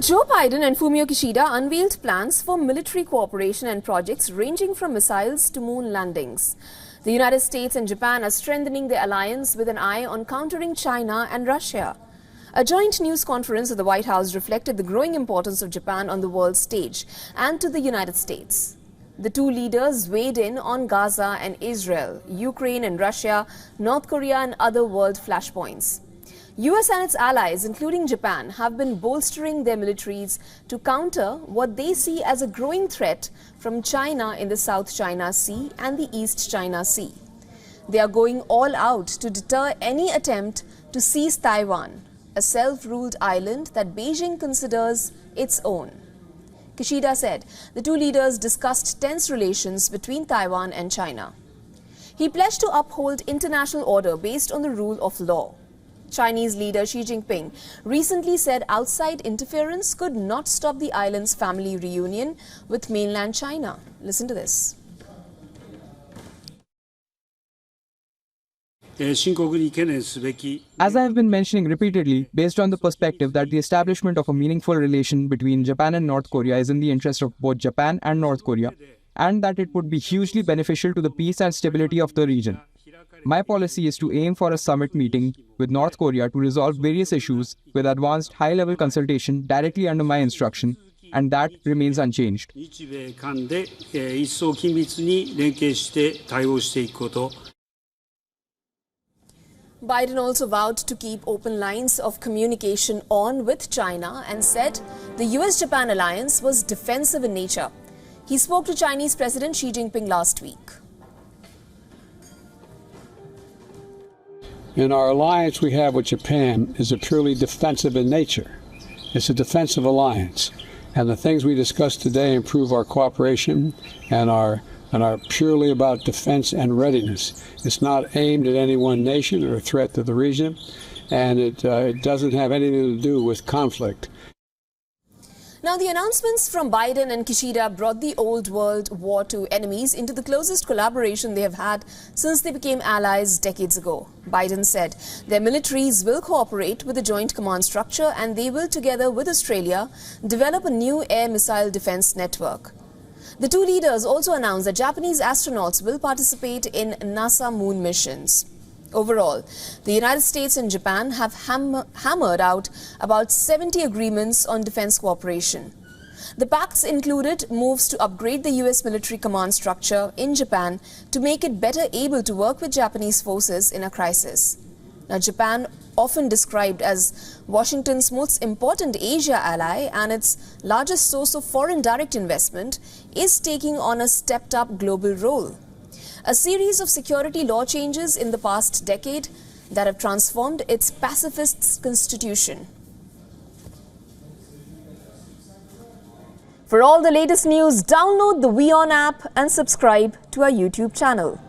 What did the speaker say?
Joe Biden and Fumio Kishida unveiled plans for military cooperation and projects ranging from missiles to moon landings. The United States and Japan are strengthening their alliance with an eye on countering China and Russia. A joint news conference at the White House reflected the growing importance of Japan on the world stage and to the United States. The two leaders weighed in on Gaza and Israel, Ukraine and Russia, North Korea and other world flashpoints. US and its allies, including Japan, have been bolstering their militaries to counter what they see as a growing threat from China in the South China Sea and the East China Sea. They are going all out to deter any attempt to seize Taiwan, a self-ruled island that Beijing considers its own. Kishida said the two leaders discussed tense relations between Taiwan and China. He pledged to uphold international order based on the rule of law. Chinese leader Xi Jinping recently said outside interference could not stop the island's family reunion with mainland China. Listen to this. As I have been mentioning repeatedly, based on the perspective that the establishment of a meaningful relation between Japan and North Korea is in the interest of both Japan and North Korea, and that it would be hugely beneficial to the peace and stability of the region. My policy is to aim for a summit meeting with North Korea to resolve various issues with advanced high-level consultation directly under my instruction, and that remains unchanged. Biden also vowed to keep open lines of communication on with China and said the US-Japan alliance was defensive in nature. He spoke to Chinese President Xi Jinping last week. And our alliance we have with Japan is a purely defensive in nature. It's a defensive alliance. And the things we discussed today improve our cooperation and are purely about defense and readiness. It's not aimed at any one nation or a threat to the region, and it doesn't have anything to do with conflict. Now, the announcements from Biden and Kishida brought the old World War II enemies into the closest collaboration they have had since they became allies decades ago. Biden said their militaries will cooperate with the joint command structure and they will, together with Australia, develop a new air missile defense network. The two leaders also announced that Japanese astronauts will participate in NASA moon missions. Overall, the United States and Japan have hammered out about 70 agreements on defense cooperation. The pacts included moves to upgrade the US military command structure in Japan to make it better able to work with Japanese forces in a crisis. Now, Japan, often described as Washington's most important Asia ally and its largest source of foreign direct investment, is taking on a stepped-up global role. A series of security law changes in the past decade that have transformed its pacifist constitution. For all the latest news, download the WION app and subscribe to our YouTube channel.